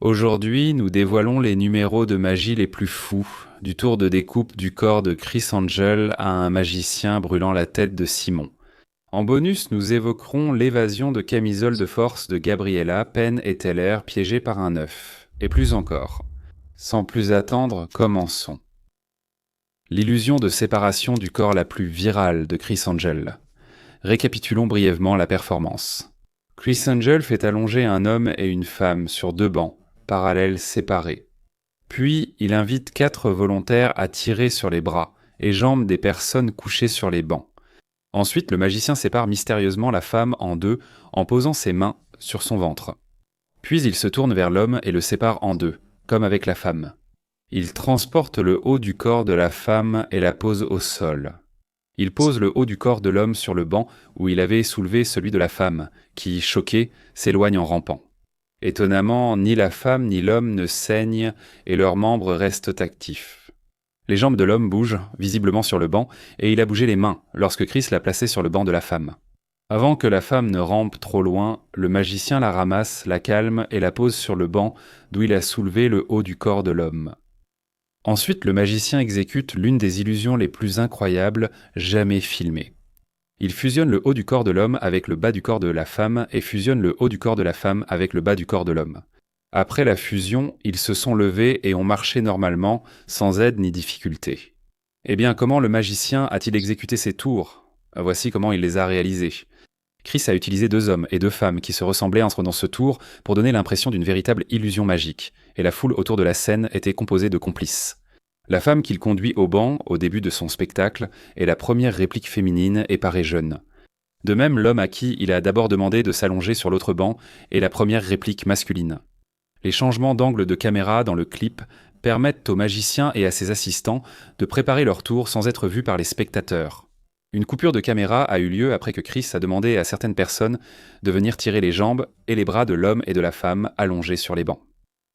Aujourd'hui, nous dévoilons les numéros de magie les plus fous, du tour de découpe du corps de Chris Angel à un magicien brûlant la tête de Simon. En bonus, nous évoquerons l'évasion de camisole de force de Gabriella, Penn et Teller piégés par un œuf, et plus encore. Sans plus attendre, commençons. L'illusion de séparation du corps la plus virale de Chris Angel. Récapitulons brièvement la performance. Chris Angel fait allonger un homme et une femme sur deux bancs, parallèles séparés. Puis, il invite 4 volontaires à tirer sur les bras et jambes des personnes couchées sur les bancs. Ensuite, le magicien sépare mystérieusement la femme en deux en posant ses mains sur son ventre. Puis il se tourne vers l'homme et le sépare en deux, comme avec la femme. Il transporte le haut du corps de la femme et la pose au sol. Il pose le haut du corps de l'homme sur le banc où il avait soulevé celui de la femme, qui, choqué, s'éloigne en rampant. Étonnamment, ni la femme ni l'homme ne saignent et leurs membres restent actifs. Les jambes de l'homme bougent, visiblement sur le banc, et il a bougé les mains lorsque Chris l'a placé sur le banc de la femme. Avant que la femme ne rampe trop loin, le magicien la ramasse, la calme et la pose sur le banc d'où il a soulevé le haut du corps de l'homme. Ensuite, le magicien exécute l'une des illusions les plus incroyables jamais filmées. Il fusionne le haut du corps de l'homme avec le bas du corps de la femme et fusionne le haut du corps de la femme avec le bas du corps de l'homme. Après la fusion, ils se sont levés et ont marché normalement, sans aide ni difficulté. Eh bien, comment le magicien a-t-il exécuté ces tours ? Voici comment il les a réalisés. Chris a utilisé 2 hommes et 2 femmes qui se ressemblaient entre dans ce tour pour donner l'impression d'une véritable illusion magique, et la foule autour de la scène était composée de complices. La femme qu'il conduit au banc, au début de son spectacle, est la première réplique féminine et paraît jeune. De même, l'homme à qui il a d'abord demandé de s'allonger sur l'autre banc est la première réplique masculine. Les changements d'angle de caméra dans le clip permettent aux magiciens et à ses assistants de préparer leur tour sans être vus par les spectateurs. Une coupure de caméra a eu lieu après que Chris a demandé à certaines personnes de venir tirer les jambes et les bras de l'homme et de la femme allongés sur les bancs.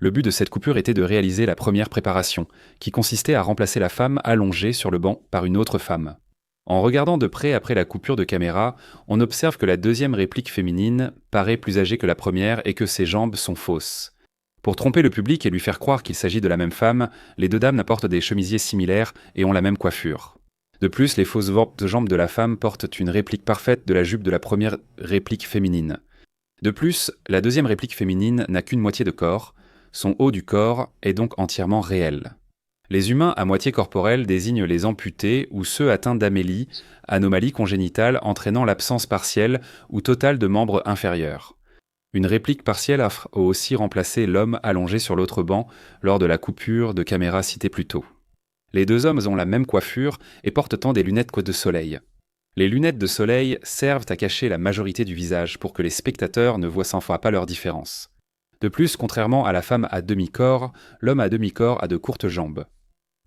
Le but de cette coupure était de réaliser la première préparation, qui consistait à remplacer la femme allongée sur le banc par une autre femme. En regardant de près après la coupure de caméra, on observe que la deuxième réplique féminine paraît plus âgée que la première et que ses jambes sont fausses. Pour tromper le public et lui faire croire qu'il s'agit de la même femme, les 2 dames portent des chemisiers similaires et ont la même coiffure. De plus, les fausses jambes de la femme portent une réplique parfaite de la jupe de la première réplique féminine. De plus, la deuxième réplique féminine n'a qu'une moitié de corps, son haut du corps est donc entièrement réel. Les humains à moitié corporels désignent les amputés ou ceux atteints d'amélie, anomalie congénitale entraînant l'absence partielle ou totale de membres inférieurs. Une réplique partielle a aussi remplacé l'homme allongé sur l'autre banc lors de la coupure de caméra citée plus tôt. Les 2 hommes ont la même coiffure et portent des lunettes de soleil. Les lunettes de soleil servent à cacher la majorité du visage pour que les spectateurs ne voient sans fois pas leur différence. De plus, contrairement à la femme à demi-corps, l'homme à demi-corps a de courtes jambes.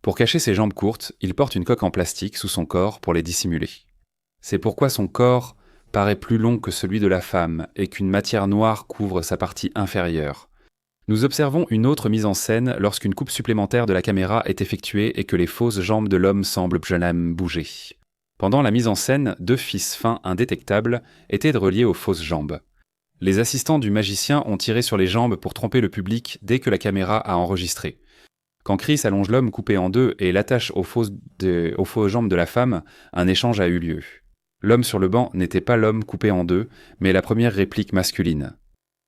Pour cacher ses jambes courtes, il porte une coque en plastique sous son corps pour les dissimuler. C'est pourquoi son corps paraît plus long que celui de la femme et qu'une matière noire couvre sa partie inférieure. Nous observons une autre mise en scène lorsqu'une coupe supplémentaire de la caméra est effectuée et que les fausses jambes de l'homme semblent bouger. Pendant la mise en scène, 2 fils fins indétectables étaient reliés aux fausses jambes. Les assistants du magicien ont tiré sur les jambes pour tromper le public dès que la caméra a enregistré. Quand Chris allonge l'homme coupé en 2 et l'attache aux fausses jambes de la femme, un échange a eu lieu. L'homme sur le banc n'était pas l'homme coupé en 2, mais la première réplique masculine.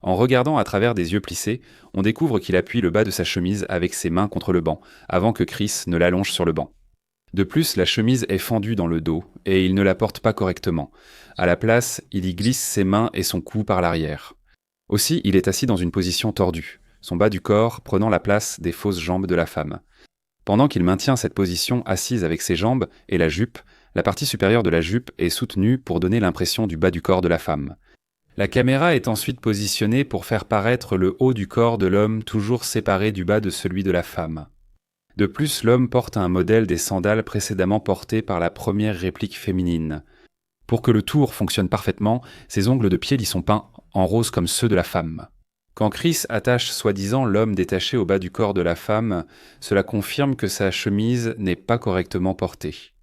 En regardant à travers des yeux plissés, on découvre qu'il appuie le bas de sa chemise avec ses mains contre le banc, avant que Chris ne l'allonge sur le banc. De plus, la chemise est fendue dans le dos, et il ne la porte pas correctement. À la place, il y glisse ses mains et son cou par l'arrière. Aussi, il est assis dans une position tordue, son bas du corps prenant la place des fausses jambes de la femme. Pendant qu'il maintient cette position assise avec ses jambes et la jupe, la partie supérieure de la jupe est soutenue pour donner l'impression du bas du corps de la femme. La caméra est ensuite positionnée pour faire paraître le haut du corps de l'homme toujours séparé du bas de celui de la femme. De plus, l'homme porte un modèle des sandales précédemment portées par la première réplique féminine. Pour que le tour fonctionne parfaitement, ses ongles de pied y sont peints en rose comme ceux de la femme. Quand Chris attache soi-disant l'homme détaché au bas du corps de la femme, cela confirme que sa chemise n'est pas correctement portée.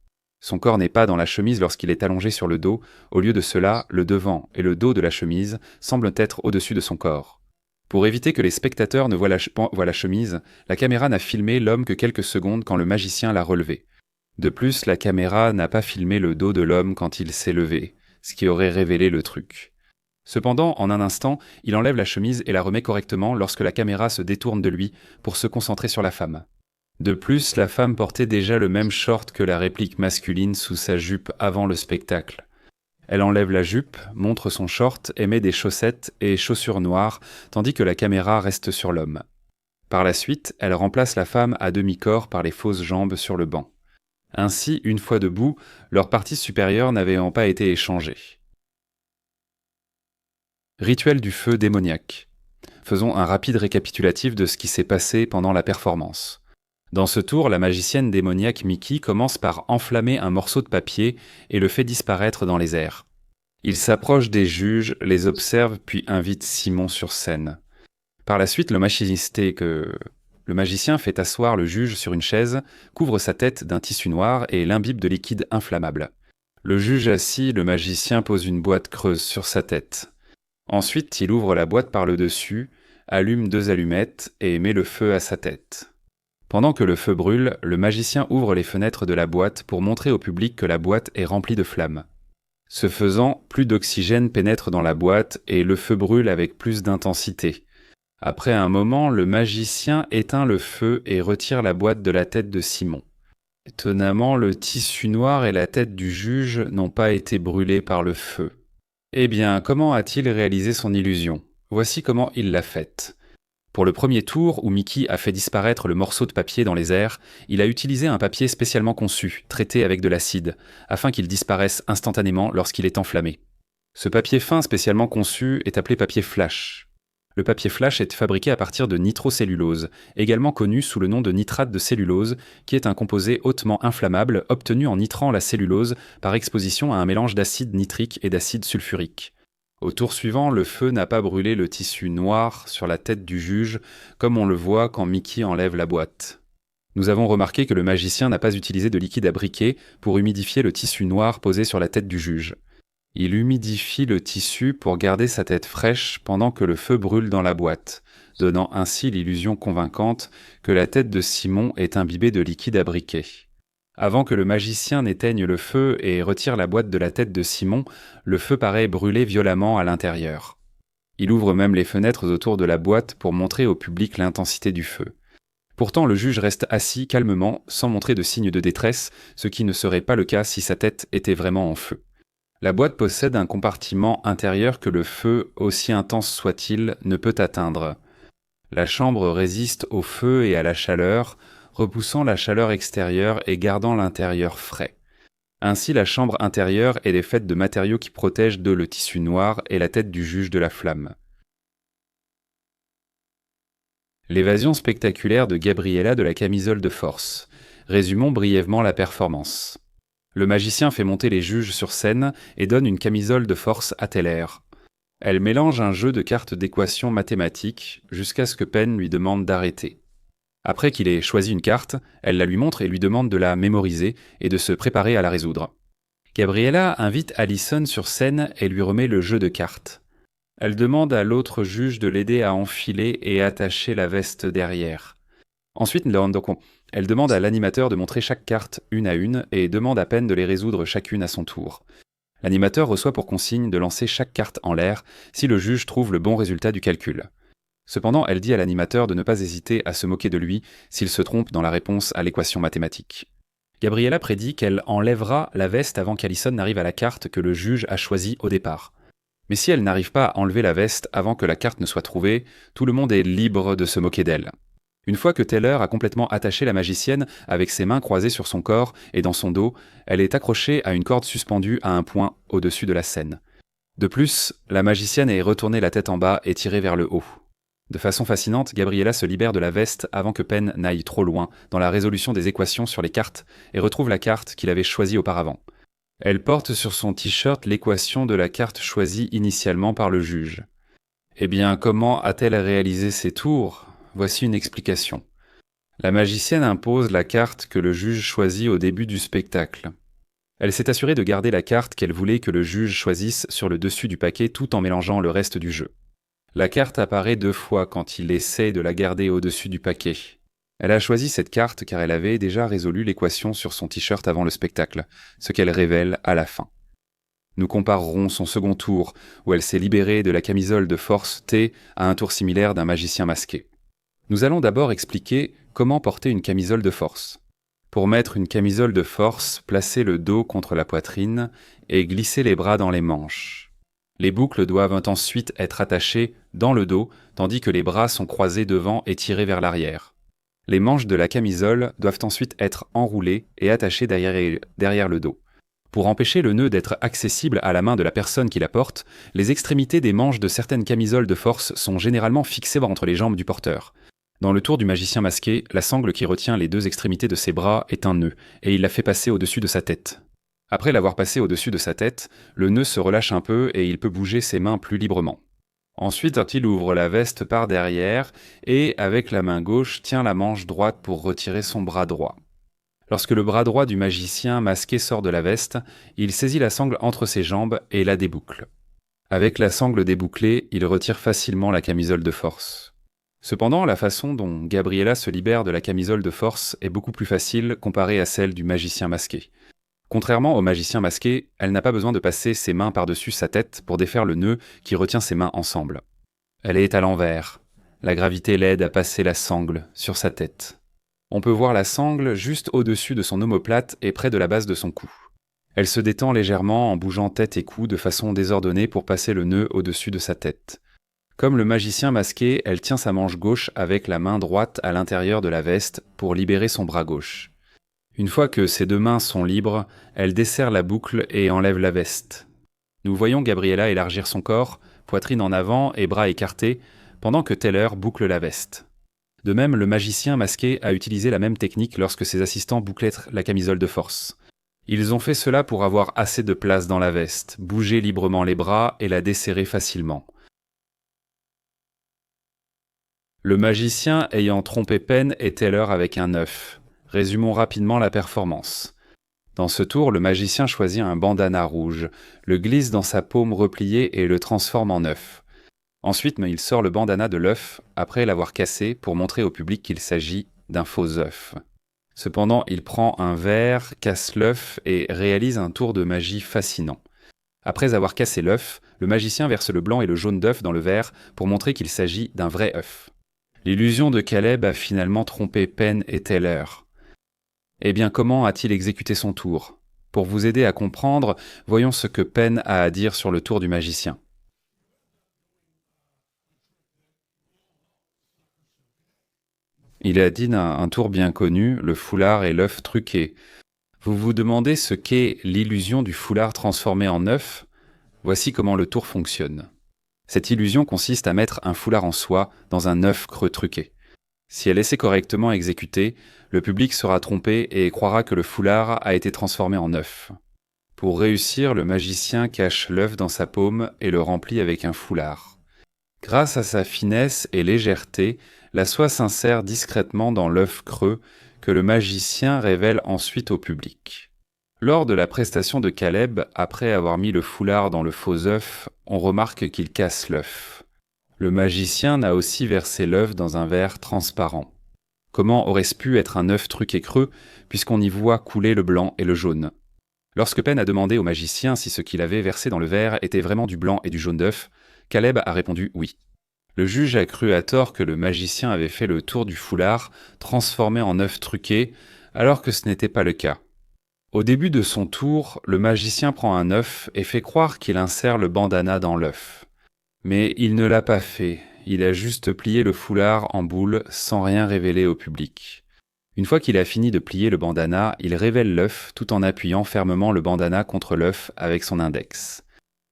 Son corps n'est pas dans la chemise lorsqu'il est allongé sur le dos, au lieu de cela, le devant et le dos de la chemise semblent être au-dessus de son corps. Pour éviter que les spectateurs ne voient la chemise, la caméra n'a filmé l'homme que quelques secondes quand le magicien l'a relevé. De plus, la caméra n'a pas filmé le dos de l'homme quand il s'est levé, ce qui aurait révélé le truc. Cependant, en un instant, il enlève la chemise et la remet correctement lorsque la caméra se détourne de lui pour se concentrer sur la femme. De plus, la femme portait déjà le même short que la réplique masculine sous sa jupe avant le spectacle. Elle enlève la jupe, montre son short et met des chaussettes et chaussures noires, tandis que la caméra reste sur l'homme. Par la suite, elle remplace la femme à demi-corps par les fausses jambes sur le banc. Ainsi, une fois debout, leurs parties supérieures n'avaient pas été échangées. Rituel du feu démoniaque. Faisons un rapide récapitulatif de ce qui s'est passé pendant la performance. Dans ce tour, la magicienne démoniaque Mickey commence par enflammer un morceau de papier et le fait disparaître dans les airs. Il s'approche des juges, les observe puis invite Simon sur scène. Par la suite, le magicien fait asseoir le juge sur une chaise, couvre sa tête d'un tissu noir et l'imbibe de liquide inflammable. Le juge assis, le magicien pose une boîte creuse sur sa tête. Ensuite, il ouvre la boîte par le dessus, allume 2 allumettes et met le feu à sa tête. Pendant que le feu brûle, le magicien ouvre les fenêtres de la boîte pour montrer au public que la boîte est remplie de flammes. Ce faisant, plus d'oxygène pénètre dans la boîte et le feu brûle avec plus d'intensité. Après un moment, le magicien éteint le feu et retire la boîte de la tête de Simon. Étonnamment, le tissu noir et la tête du juge n'ont pas été brûlés par le feu. Eh bien, comment a-t-il réalisé son illusion ? Voici comment il l'a faite. Pour le premier tour, où Mickey a fait disparaître le morceau de papier dans les airs, il a utilisé un papier spécialement conçu, traité avec de l'acide, afin qu'il disparaisse instantanément lorsqu'il est enflammé. Ce papier fin spécialement conçu est appelé papier flash. Le papier flash est fabriqué à partir de nitrocellulose, également connu sous le nom de nitrate de cellulose, qui est un composé hautement inflammable obtenu en nitrant la cellulose par exposition à un mélange d'acide nitrique et d'acide sulfurique. Au tour suivant, le feu n'a pas brûlé le tissu noir sur la tête du juge, comme on le voit quand Mickey enlève la boîte. Nous avons remarqué que le magicien n'a pas utilisé de liquide à briquet pour humidifier le tissu noir posé sur la tête du juge. Il humidifie le tissu pour garder sa tête fraîche pendant que le feu brûle dans la boîte, donnant ainsi l'illusion convaincante que la tête de Simon est imbibée de liquide à briquet. Avant que le magicien n'éteigne le feu et retire la boîte de la tête de Simon, le feu paraît brûler violemment à l'intérieur. Il ouvre même les fenêtres autour de la boîte pour montrer au public l'intensité du feu. Pourtant, le juge reste assis calmement, sans montrer de signe de détresse, ce qui ne serait pas le cas si sa tête était vraiment en feu. La boîte possède un compartiment intérieur que le feu, aussi intense soit-il, ne peut atteindre. La chambre résiste au feu et à la chaleur, repoussant la chaleur extérieure et gardant l'intérieur frais. Ainsi, la chambre intérieure est faite de matériaux qui protègent le tissu noir et la tête du juge de la flamme. L'évasion spectaculaire de Gabriella de la camisole de force. Résumons brièvement la performance. Le magicien fait monter les juges sur scène et donne une camisole de force à Teller. Elle mélange un jeu de cartes d'équations mathématiques jusqu'à ce que Penn lui demande d'arrêter. Après qu'il ait choisi une carte, elle la lui montre et lui demande de la mémoriser et de se préparer à la résoudre. Gabriella invite Allison sur scène et lui remet le jeu de cartes. Elle demande à l'autre juge de l'aider à enfiler et attacher la veste derrière. Ensuite, elle demande à l'animateur de montrer chaque carte une à une et demande à Penn de les résoudre chacune à son tour. L'animateur reçoit pour consigne de lancer chaque carte en l'air si le juge trouve le bon résultat du calcul. Cependant, elle dit à l'animateur de ne pas hésiter à se moquer de lui s'il se trompe dans la réponse à l'équation mathématique. Gabriella prédit qu'elle enlèvera la veste avant qu'Allison n'arrive à la carte que le juge a choisie au départ. Mais si elle n'arrive pas à enlever la veste avant que la carte ne soit trouvée, tout le monde est libre de se moquer d'elle. Une fois que Teller a complètement attaché la magicienne avec ses mains croisées sur son corps et dans son dos, elle est accrochée à une corde suspendue à un point au-dessus de la scène. De plus, la magicienne est retournée la tête en bas et tirée vers le haut. De façon fascinante, Gabriella se libère de la veste avant que Penn n'aille trop loin dans la résolution des équations sur les cartes et retrouve la carte qu'il avait choisie auparavant. Elle porte sur son t-shirt l'équation de la carte choisie initialement par le juge. Eh bien, comment a-t-elle réalisé ces tours ? Voici une explication. La magicienne impose la carte que le juge choisit au début du spectacle. Elle s'est assurée de garder la carte qu'elle voulait que le juge choisisse sur le dessus du paquet tout en mélangeant le reste du jeu. La carte apparaît 2 fois quand il essaie de la garder au-dessus du paquet. Elle a choisi cette carte car elle avait déjà résolu l'équation sur son t-shirt avant le spectacle, ce qu'elle révèle à la fin. Nous comparerons son second tour, où elle s'est libérée de la camisole de force T à un tour similaire d'un magicien masqué. Nous allons d'abord expliquer comment porter une camisole de force. Pour mettre une camisole de force, placez le dos contre la poitrine et glissez les bras dans les manches. Les boucles doivent ensuite être attachées dans le dos, tandis que les bras sont croisés devant et tirés vers l'arrière. Les manches de la camisole doivent ensuite être enroulées et attachées derrière le dos. Pour empêcher le nœud d'être accessible à la main de la personne qui la porte, les extrémités des manches de certaines camisoles de force sont généralement fixées entre les jambes du porteur. Dans le tour du magicien masqué, la sangle qui retient les 2 extrémités de ses bras est un nœud, et il la fait passer au-dessus de sa tête. Après l'avoir passé au-dessus de sa tête, le nœud se relâche un peu et il peut bouger ses mains plus librement. Ensuite, il ouvre la veste par derrière et, avec la main gauche, tient la manche droite pour retirer son bras droit. Lorsque le bras droit du magicien masqué sort de la veste, il saisit la sangle entre ses jambes et la déboucle. Avec la sangle débouclée, il retire facilement la camisole de force. Cependant, la façon dont Gabriella se libère de la camisole de force est beaucoup plus facile comparée à celle du magicien masqué. Contrairement au magicien masqué, elle n'a pas besoin de passer ses mains par-dessus sa tête pour défaire le nœud qui retient ses mains ensemble. Elle est à l'envers. La gravité l'aide à passer la sangle sur sa tête. On peut voir la sangle juste au-dessus de son omoplate et près de la base de son cou. Elle se détend légèrement en bougeant tête et cou de façon désordonnée pour passer le nœud au-dessus de sa tête. Comme le magicien masqué, elle tient sa manche gauche avec la main droite à l'intérieur de la veste pour libérer son bras gauche. Une fois que ses 2 mains sont libres, elle desserre la boucle et enlève la veste. Nous voyons Gabriella élargir son corps, poitrine en avant et bras écartés, pendant que Teller boucle la veste. De même, le magicien masqué a utilisé la même technique lorsque ses assistants bouclaient la camisole de force. Ils ont fait cela pour avoir assez de place dans la veste, bouger librement les bras et la desserrer facilement. Le magicien ayant trompé Penn et Teller avec un œuf. Résumons rapidement la performance. Dans ce tour, le magicien choisit un bandana rouge, le glisse dans sa paume repliée et le transforme en œuf. Ensuite, il sort le bandana de l'œuf après l'avoir cassé pour montrer au public qu'il s'agit d'un faux œuf. Cependant, il prend un verre, casse l'œuf et réalise un tour de magie fascinant. Après avoir cassé l'œuf, le magicien verse le blanc et le jaune d'œuf dans le verre pour montrer qu'il s'agit d'un vrai œuf. L'illusion de Caleb a finalement trompé Penn et Teller. Eh bien, comment a-t-il exécuté son tour? Pour vous aider à comprendre, voyons ce que Penn a à dire sur le tour du magicien. Il a dit un tour bien connu, le foulard et l'œuf truqué. Vous vous demandez ce qu'est l'illusion du foulard transformé en œuf? Voici comment le tour fonctionne. Cette illusion consiste à mettre un foulard en soie dans un œuf creux truqué. Si elle essaie correctement exécutée, le public sera trompé et croira que le foulard a été transformé en œuf. Pour réussir, le magicien cache l'œuf dans sa paume et le remplit avec un foulard. Grâce à sa finesse et légèreté, la soie s'insère discrètement dans l'œuf creux que le magicien révèle ensuite au public. Lors de la prestation de Caleb, après avoir mis le foulard dans le faux œuf, on remarque qu'il casse l'œuf. Le magicien a aussi versé l'œuf dans un verre transparent. Comment aurait-ce pu être un œuf truqué creux, puisqu'on y voit couler le blanc et le jaune? Lorsque Penn a demandé au magicien si ce qu'il avait versé dans le verre était vraiment du blanc et du jaune d'œuf, Caleb a répondu oui. Le juge a cru à tort que le magicien avait fait le tour du foulard, transformé en œuf truqué, alors que ce n'était pas le cas. Au début de son tour, le magicien prend un œuf et fait croire qu'il insère le bandana dans l'œuf. Mais il ne l'a pas fait, il a juste plié le foulard en boule sans rien révéler au public. Une fois qu'il a fini de plier le bandana, il révèle l'œuf tout en appuyant fermement le bandana contre l'œuf avec son index.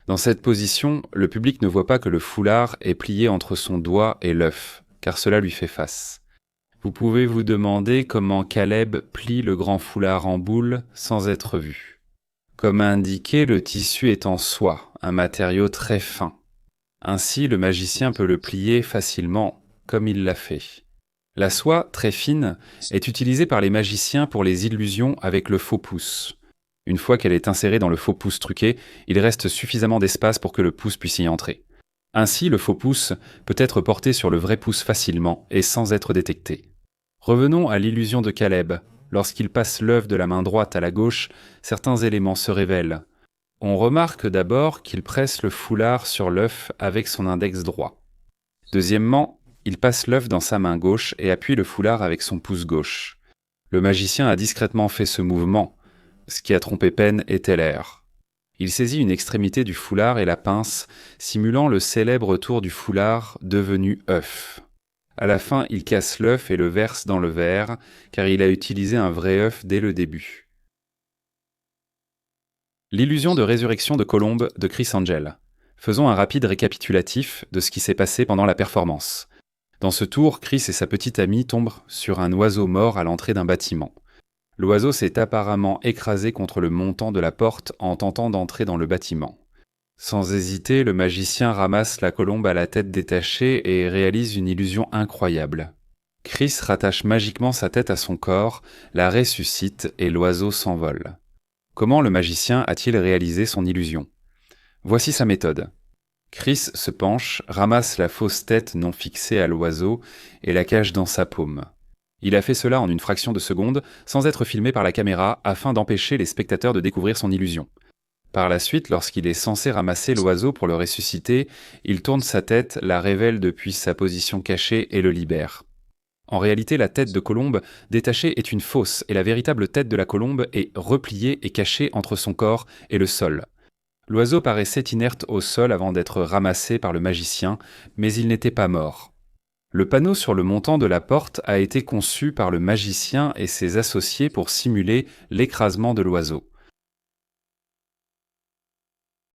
Dans cette position, le public ne voit pas que le foulard est plié entre son doigt et l'œuf, car cela lui fait face. Vous pouvez vous demander comment Caleb plie le grand foulard en boule sans être vu. Comme indiqué, le tissu est en soie, un matériau très fin. Ainsi, le magicien peut le plier facilement, comme il l'a fait. La soie, très fine, est utilisée par les magiciens pour les illusions avec le faux pouce. Une fois qu'elle est insérée dans le faux pouce truqué, il reste suffisamment d'espace pour que le pouce puisse y entrer. Ainsi, le faux pouce peut être porté sur le vrai pouce facilement et sans être détecté. Revenons à l'illusion de Caleb. Lorsqu'il passe l'œuf de la main droite à la gauche, certains éléments se révèlent. On remarque d'abord qu'il presse le foulard sur l'œuf avec son index droit. Deuxièmement, il passe l'œuf dans sa main gauche et appuie le foulard avec son pouce gauche. Le magicien a discrètement fait ce mouvement, ce qui a trompé Penn et Teller. Il saisit une extrémité du foulard et la pince, simulant le célèbre tour du foulard devenu œuf. À la fin, il casse l'œuf et le verse dans le verre, car il a utilisé un vrai œuf dès le début. L'illusion de résurrection de Colombe de Chris Angel. Faisons un rapide récapitulatif de ce qui s'est passé pendant la performance. Dans ce tour, Chris et sa petite amie tombent sur un oiseau mort à l'entrée d'un bâtiment. L'oiseau s'est apparemment écrasé contre le montant de la porte en tentant d'entrer dans le bâtiment. Sans hésiter, le magicien ramasse la colombe à la tête détachée et réalise une illusion incroyable. Chris rattache magiquement sa tête à son corps, la ressuscite et l'oiseau s'envole. Comment le magicien a-t-il réalisé son illusion ? Voici sa méthode. Chris se penche, ramasse la fausse tête non fixée à l'oiseau et la cache dans sa paume. Il a fait cela en une fraction de seconde, sans être filmé par la caméra, afin d'empêcher les spectateurs de découvrir son illusion. Par la suite, lorsqu'il est censé ramasser l'oiseau pour le ressusciter, il tourne sa tête, la révèle depuis sa position cachée et le libère. En réalité, la tête de colombe détachée est une fausse et la véritable tête de la colombe est repliée et cachée entre son corps et le sol. L'oiseau paraissait inerte au sol avant d'être ramassé par le magicien, mais il n'était pas mort. Le panneau sur le montant de la porte a été conçu par le magicien et ses associés pour simuler l'écrasement de l'oiseau.